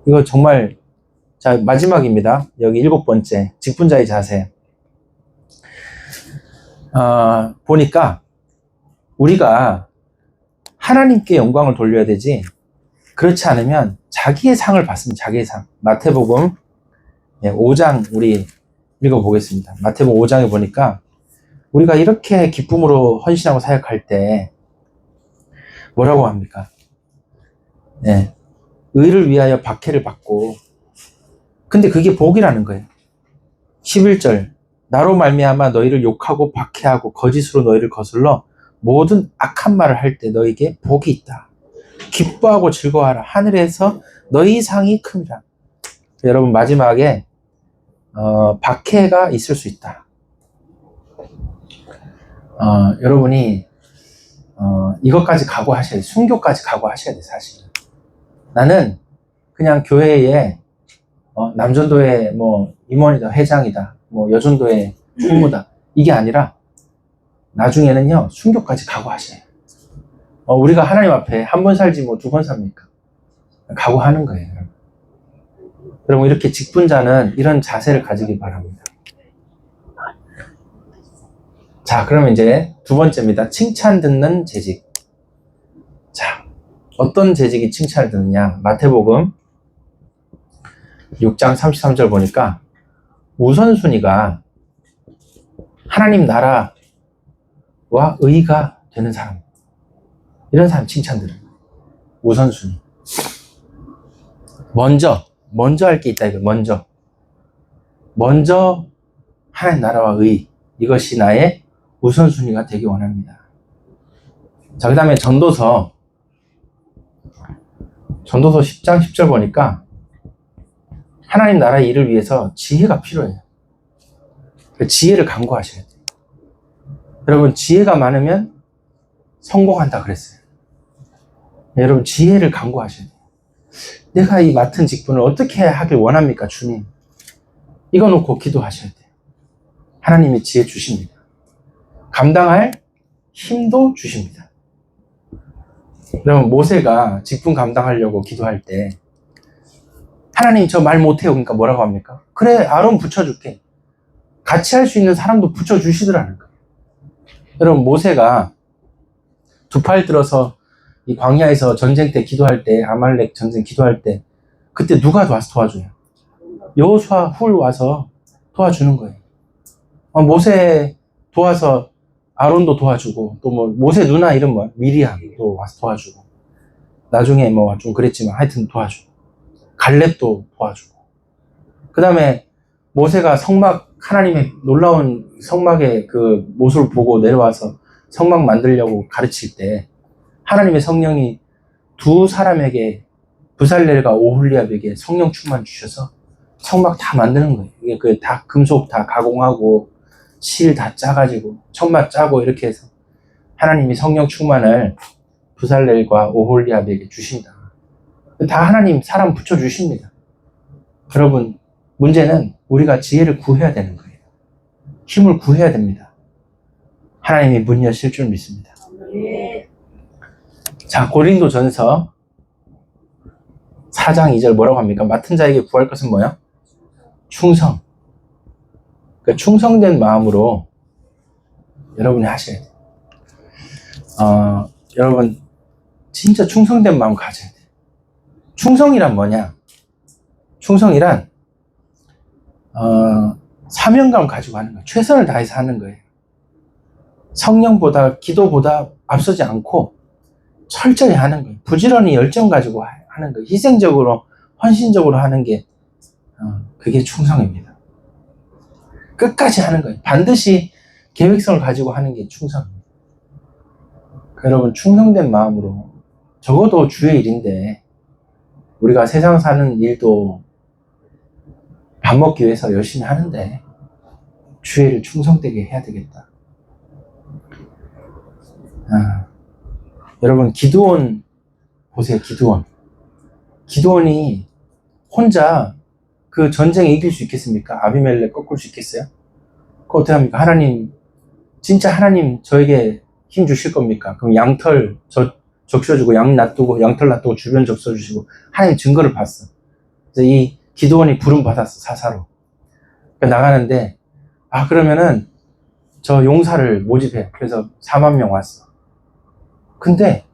이거 정말, 자, 마지막입니다. 여기 7번째, 직분자의 자세. 보니까 우리가 하나님께 영광을 돌려야 되지, 그렇지 않으면 자기의 상을 받습니다. 자기의 상. 마태복음 5장 우리 읽어보겠습니다. 마태복음 5장에 보니까 우리가 이렇게 기쁨으로 헌신하고 사역할 때 뭐라고 합니까? 네. 의를 위하여 박해를 받고, 근데 그게 복이라는 거예요. 11절, 나로 말미암아 너희를 욕하고 박해하고 거짓으로 너희를 거슬러 모든 악한 말을 할 때 너희에게 복이 있다. 기뻐하고 즐거워하라. 하늘에서 너희 상이 큼이라. 여러분 마지막에 박해가 있을 수 있다. 여러분이 이것까지 각오하셔야 돼. 순교까지 각오하셔야 돼, 사실은. 나는 그냥 교회에 남전도의 뭐 임원이다, 회장이다, 뭐 여전도의 총무다, 이게 아니라 나중에는요, 순교까지 각오하셔요. 우리가 하나님 앞에 한 번 살지 뭐 두 번 삽니까? 각오하는 거예요. 여러분, 이렇게 직분자는 이런 자세를 가지기 바랍니다. 자, 그러면 이제 두 번째입니다. 칭찬 듣는 재직. 자, 어떤 재직이 칭찬을 듣느냐? 마태복음 6장 33절 보니까 우선순위가 하나님 나라와 의가 되는 사람, 이런 사람 칭찬 들어요. 우선순위. 먼저 할 게 있다. 이거 먼저 하나님 나라와 의, 이것이 나의 우선순위가 되기 원합니다. 자, 그 다음에 전도서 10장 10절 보니까 하나님 나라의 일을 위해서 지혜가 필요해요. 그 지혜를 강구하셔야 돼요. 여러분, 지혜가 많으면 성공한다 그랬어요. 여러분, 지혜를 강구하셔야 돼요. 내가 이 맡은 직분을 어떻게 하길 원합니까, 주님? 이거 놓고 기도하셔야 돼요. 하나님이 지혜 주십니다. 감당할 힘도 주십니다. 여러분, 모세가 직분 감당하려고 기도할 때 하나님 저 말 못해요. 그러니까 뭐라고 합니까? 그래, 아론 붙여줄게. 같이 할 수 있는 사람도 붙여주시더라는 거예요. 여러분, 모세가 두 팔 들어서 이 광야에서 전쟁 때 기도할 때, 아말렉 전쟁 기도할 때, 그때 누가 와서 도와줘요? 여호수아 훌 와서 도와주는 거예요. 모세 도와서 아론도 도와주고, 또 뭐 모세 누나 이름 뭐야? 미리암도 와서 도와주고, 나중에 뭐 좀 그랬지만 하여튼 도와주고, 갈렙도 도와주고, 그 다음에 모세가 성막, 하나님의 놀라운 성막의 그 모습을 보고 내려와서 성막 만들려고 가르칠 때 하나님의 성령이 두 사람에게, 부살렐과 오홀리압에게 성령 충만 주셔서 성막 다 만드는 거예요. 이게 그 다 금속 다 가공하고 실 다 짜가지고 천막 짜고 이렇게 해서 하나님이 성령 충만을 부살렐과 오홀리압에게 주신다. 다 하나님 사람 붙여주십니다. 여러분, 문제는 우리가 지혜를 구해야 되는 거예요. 힘을 구해야 됩니다. 하나님이 문 여실 줄 믿습니다. 자, 고린도전서 4장 2절 뭐라고 합니까? 맡은 자에게 구할 것은 뭐야? 충성. 그러니까 충성된 마음으로 여러분이 하셔야 돼요. 여러분, 진짜 충성된 마음 가져야 돼요. 충성이란 뭐냐? 충성이란 사명감 가지고 하는 거예요. 최선을 다해서 하는 거예요. 성령보다, 기도보다 앞서지 않고 철저히 하는 거예요. 부지런히 열정 가지고 하는 거예요. 희생적으로, 헌신적으로 하는 게 그게 충성입니다. 끝까지 하는 거예요. 반드시 계획성을 가지고 하는 게 충성입니다. 여러분, 충성된 마음으로, 적어도 주의 일인데 우리가 세상 사는 일도 밥 먹기 위해서 열심히 하는데 주의 일을 충성되게 해야 되겠다. 여러분, 기드온 보세요. 기드온이 혼자 그 전쟁에 이길 수 있겠습니까? 아비멜렉 꺾을 수 있겠어요? 그거 어떻게 합니까? 하나님, 진짜 하나님 저에게 힘 주실 겁니까? 그럼 양털 적셔주고, 양털 놔두고 주변 적셔주시고, 하나님 증거를 봤어. 그래서 이 기드온이 부름 받았어, 사사로. 그러니까 나가는데, 그러면은 저 용사를 모집해. 그래서 4만 명 왔어. 근데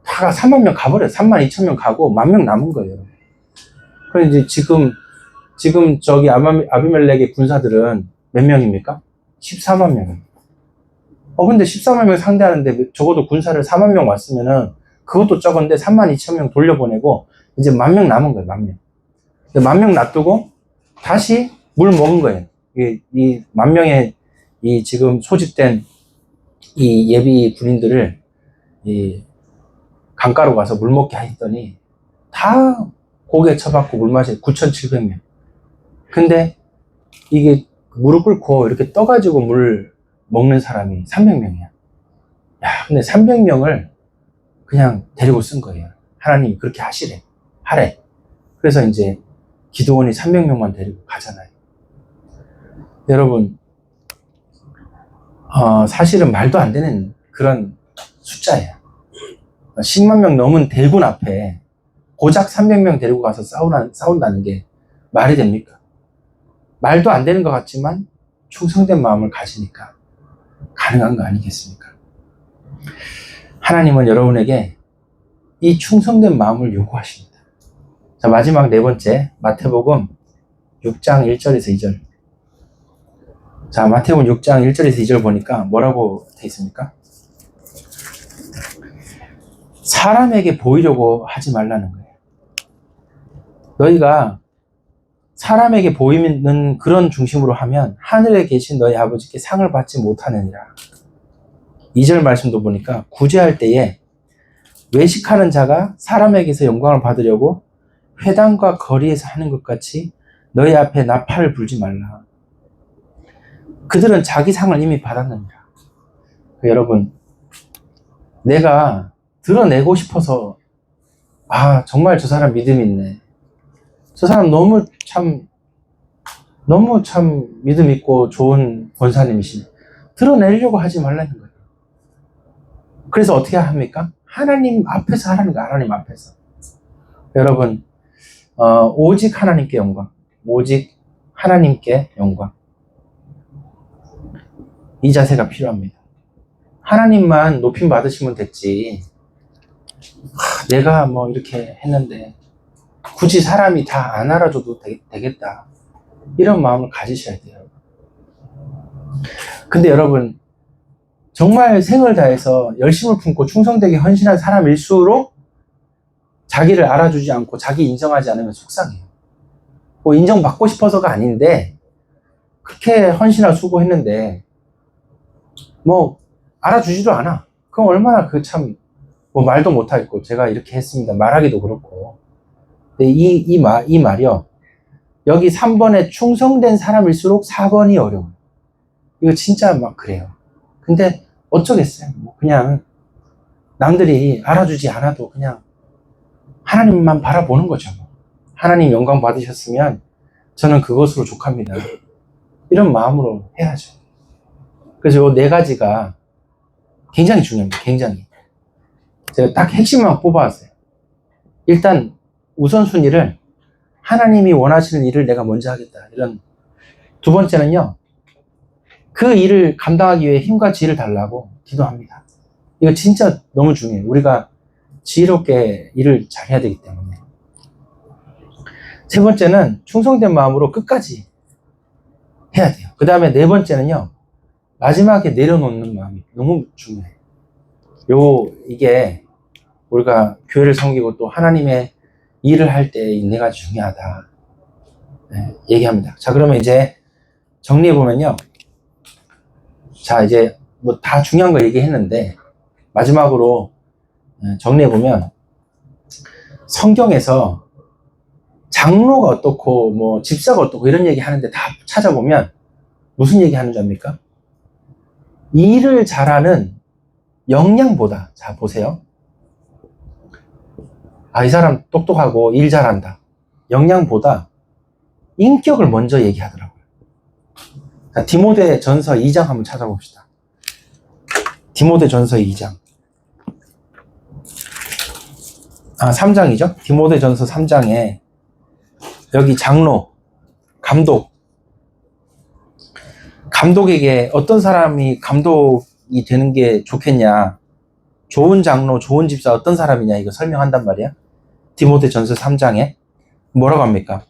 다가 3만 명 가버려요. 3만 2천 명 가고 1만 명 남은 거예요. 그럼 이제 지금 저기 아비멜렉의 군사들은 몇 명입니까? 14만 명. 근데 14만 명 상대하는데 적어도 군사를 4만 명 왔으면은 그것도 적은데 3만 2천 명 돌려보내고 이제 1만 명 남은 거예요. 1만 명. 1만 명 놔두고 다시 물 먹은 거예요. 이 1만 명의 이 지금 소집된 이 예비 군인들을 이 강가로 가서 물 먹게 했더니 다 고개 쳐박고 물 마셔. 9,700명. 근데 이게 무릎 꿇고 이렇게 떠가지고 물 먹는 사람이 300명이야. 근데 300명을 그냥 데리고 쓴 거예요. 하나님이 그렇게 하래. 그래서 이제 기드온이 300명만 데리고 가잖아요. 여러분, 사실은 말도 안 되는 그런 숫자예요. 10만 명 넘은 대군 앞에 고작 300명 데리고 가서 싸운다는 게 말이 됩니까? 말도 안 되는 것 같지만 충성된 마음을 가지니까 가능한 거 아니겠습니까? 하나님은 여러분에게 이 충성된 마음을 요구하십니다. 자, 마지막 네 번째, 마태복음 6장 1절에서 2절. 자, 마태복음 6장 1절에서 2절 보니까 뭐라고 돼 있습니까? 사람에게 보이려고 하지 말라는 거예요. 너희가 사람에게 보이는 그런 중심으로 하면 하늘에 계신 너희 아버지께 상을 받지 못하느니라. 2절 말씀도 보니까 구제할 때에 외식하는 자가 사람에게서 영광을 받으려고 회당과 거리에서 하는 것 같이 너희 앞에 나팔을 불지 말라. 그들은 자기 상을 이미 받았느니라. 여러분, 내가 드러내고 싶어서 정말 저 사람 믿음 있네. 저 사람 너무 참 믿음 있고 좋은 권사님이시네. 드러내려고 하지 말라는 거예요. 그래서 어떻게 합니까? 하나님 앞에서 하라는 거예요. 하나님 앞에서. 여러분, 오직 하나님께 영광. 오직 하나님께 영광. 이 자세가 필요합니다. 하나님만 높임 받으시면 됐지. 내가 뭐 이렇게 했는데 굳이 사람이 다 안 알아줘도 되겠다. 이런 마음을 가지셔야 돼요. 근데 여러분, 정말 생을 다해서 열심을 품고 충성되게 헌신한 사람일수록 자기를 알아주지 않고 자기 인정하지 않으면 속상해요. 뭐 인정받고 싶어서가 아닌데 그렇게 헌신하고 수고했는데 뭐 알아주지도 않아. 그럼 얼마나 뭐 말도 못하겠고 제가 이렇게 했습니다. 말하기도 그렇고. 근데 이 말이요. 여기 3번에 충성된 사람일수록 4번이 어려워요. 이거 진짜 막 그래요. 근데 어쩌겠어요. 뭐 그냥 남들이 알아주지 않아도 그냥 하나님만 바라보는 거죠. 하나님 영광 받으셨으면 저는 그것으로 족합니다. 이런 마음으로 해야죠. 그래서 이 네 가지가 굉장히 중요합니다. 굉장히. 제가 딱 핵심만 뽑아왔어요. 일단 우선순위를 하나님이 원하시는 일을 내가 먼저 하겠다. 이런. 두 번째는요. 그 일을 감당하기 위해 힘과 지혜를 달라고 기도합니다. 이거 진짜 너무 중요해요. 우리가 지혜롭게 일을 잘해야 되기 때문에. 세 번째는 충성된 마음으로 끝까지 해야 돼요. 그 다음에 네 번째는요. 마지막에 내려놓는 마음이 너무 중요해요. 이게 우리가 교회를 섬기고 또 하나님의 일을 할 때 이 네 가지 중요하다. 네, 얘기합니다. 자, 그러면 이제 정리해보면요. 자, 이제 뭐 다 중요한 거 얘기했는데 마지막으로 정리해보면 성경에서 장로가 어떻고 뭐 집사가 어떻고 이런 얘기 하는데 다 찾아보면 무슨 얘기 하는 줄 압니까? 일을 잘하는 역량보다, 자 보세요. 이 사람 똑똑하고 일 잘한다. 역량보다 인격을 먼저 얘기하더라고요. 자, 디모데전서 2장 한번 찾아봅시다. 디모데전서 2장. 3장이죠. 디모데전서 3장에 여기 장로, 감독에게 어떤 사람이 감독이 되는 게 좋겠냐. 좋은 장로, 좋은 집사 어떤 사람이냐 이거 설명한단 말이야. 디모데전서 3장에 뭐라고 합니까?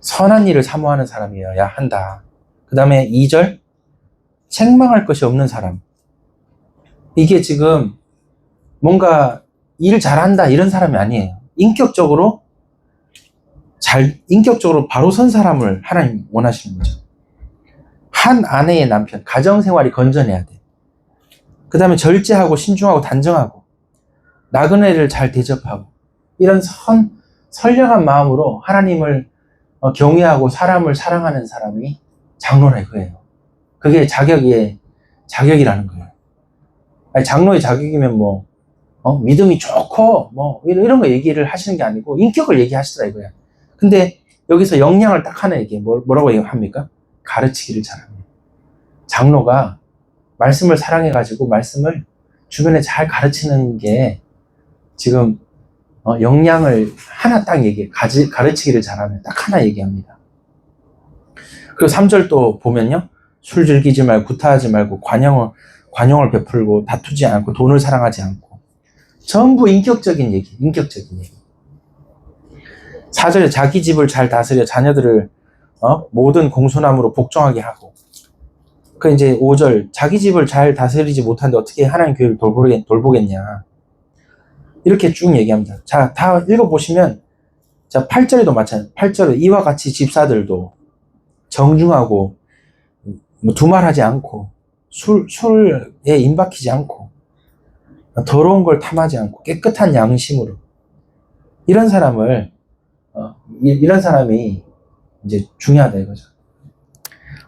선한 일을 사모하는 사람이어야 한다. 그 다음에 2절 책망할 것이 없는 사람. 이게 지금 뭔가 일 잘한다 이런 사람이 아니에요. 인격적으로 바로 선 사람을 하나님 원하시는 거죠. 한 아내의 남편, 가정생활이 건전해야 돼. 그 다음에 절제하고 신중하고 단정하고 나그네를 잘 대접하고 이런 선량한 마음으로 하나님을 경외하고 사람을 사랑하는 사람이 장로라 이거예요. 그게 자격이라는 거예요. 아니, 장로의 자격이면 믿음이 좋고 이런 거 얘기를 하시는 게 아니고 인격을 얘기하시더라 이거야. 근데 여기서 역량을 딱 하나 얘기해. 뭐라고 합니까? 가르치기를 잘합니다. 장로가 말씀을 사랑해가지고 말씀을 주변에 잘 가르치는 게 지금 역량을 하나 딱 가르치기를 잘하면 딱 하나 얘기합니다. 그리고 3절 또 보면요. 술 즐기지 말고 구타하지 말고 관용을 베풀고 다투지 않고 돈을 사랑하지 않고 전부 인격적인 얘기. 4절에 자기 집을 잘 다스려 자녀들을 모든 공손함으로 복종하게 하고 그 이제 5절 자기 집을 잘 다스리지 못하는데 어떻게 하나님 교회를 돌보겠냐 이렇게 쭉 얘기합니다. 자, 다 읽어보시면 자 8절에도 마찬가지예요. 8절에 이와 같이 집사들도 정중하고 두말하지 않고 술에 임박히지 않고 더러운 걸 탐하지 않고 깨끗한 양심으로 이런 사람이 이제 중요하다 이거죠.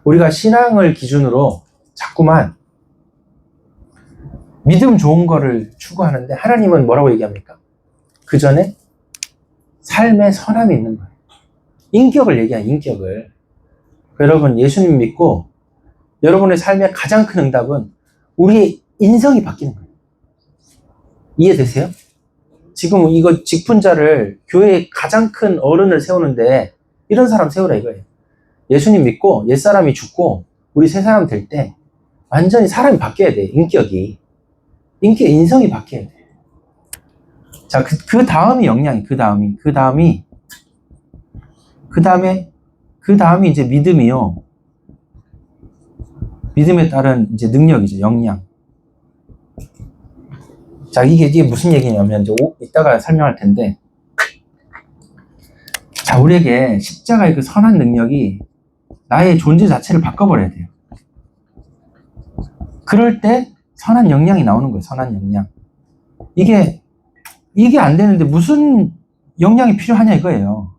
우리가 신앙을 기준으로 자꾸만 믿음 좋은 거를 추구하는데 하나님은 뭐라고 얘기합니까? 그 전에 삶의 선함이 있는 거예요. 인격을 얘기해요. 인격을. 여러분 예수님 믿고 여러분의 삶의 가장 큰 응답은 우리의 인성이 바뀌는 거예요. 이해되세요? 지금 이거 직분자를 교회에 가장 큰 어른을 세우는데 이런 사람 세우라 이거예요. 예수님 믿고 옛사람이 죽고 우리 새 사람 될 때 완전히 사람이 바뀌어야 돼. 인격이 인성이 바뀌어야 돼. 자, 그 다음이 역량이 그 다음이 이제 믿음이요. 믿음에 따른 이제 능력이죠. 역량. 자, 이게 무슨 얘기냐면 이제 이따가 설명할 텐데. 자, 우리에게 십자가의 그 선한 능력이 나의 존재 자체를 바꿔버려야 돼요. 그럴 때 선한 역량이 나오는 거예요. 선한 역량. 이게 안 되는데 무슨 역량이 필요하냐 이거예요.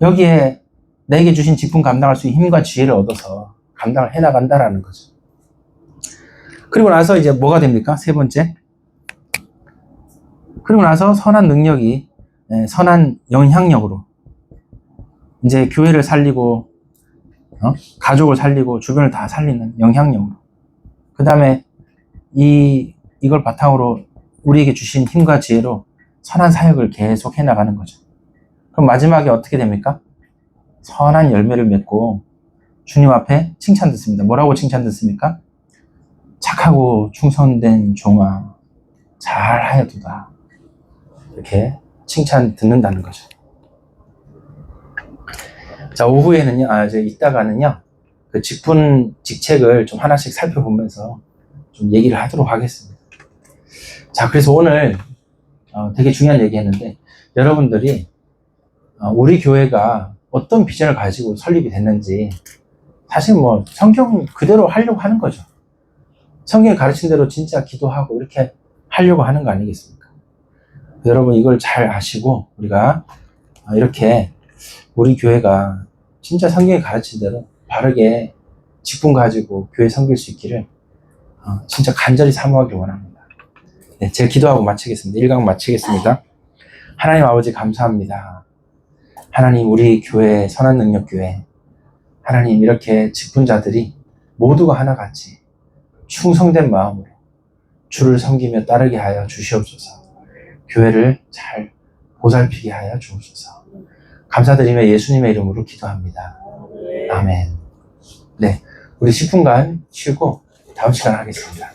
여기에 내게 주신 직분 감당할 수 있는 힘과 지혜를 얻어서 감당을 해나간다라는 거죠. 그리고 나서 이제 뭐가 됩니까? 세 번째. 그리고 나서 선한 능력이 선한 영향력으로 이제 교회를 살리고 가족을 살리고 주변을 다 살리는 영향력으로 그 다음에 이걸 바탕으로 우리에게 주신 힘과 지혜로 선한 사역을 계속 해나가는 거죠. 그럼 마지막에 어떻게 됩니까? 선한 열매를 맺고 주님 앞에 칭찬 듣습니다. 뭐라고 칭찬 듣습니까? 착하고 충성된 종아 잘하였도다. 이렇게 칭찬 듣는다는 거죠. 자, 오후에는요, 이제 이따가는요, 그 직책을 좀 하나씩 살펴보면서 좀 얘기를 하도록 하겠습니다. 자, 그래서 오늘 되게 중요한 얘기 했는데, 여러분들이 우리 교회가 어떤 비전을 가지고 설립이 됐는지, 사실 뭐 성경 그대로 하려고 하는 거죠. 성경이 가르친 대로 진짜 기도하고 이렇게 하려고 하는 거 아니겠습니까? 여러분 이걸 잘 아시고 우리가 이렇게 우리 교회가 진짜 성경이 가르친 대로 바르게 직분 가지고 교회 섬길 수 있기를 진짜 간절히 사모하길 원합니다. 네, 제가 기도하고 마치겠습니다. 1강 마치겠습니다. 하나님 아버지 감사합니다. 하나님 우리 교회 선한능력교회 하나님 이렇게 직분자들이 모두가 하나같이 충성된 마음으로 주를 섬기며 따르게 하여 주시옵소서. 교회를 잘 보살피게 하여 주옵소서. 감사드리며 예수님의 이름으로 기도합니다. 아멘. 네, 우리 10분간 쉬고 다음 시간 하겠습니다.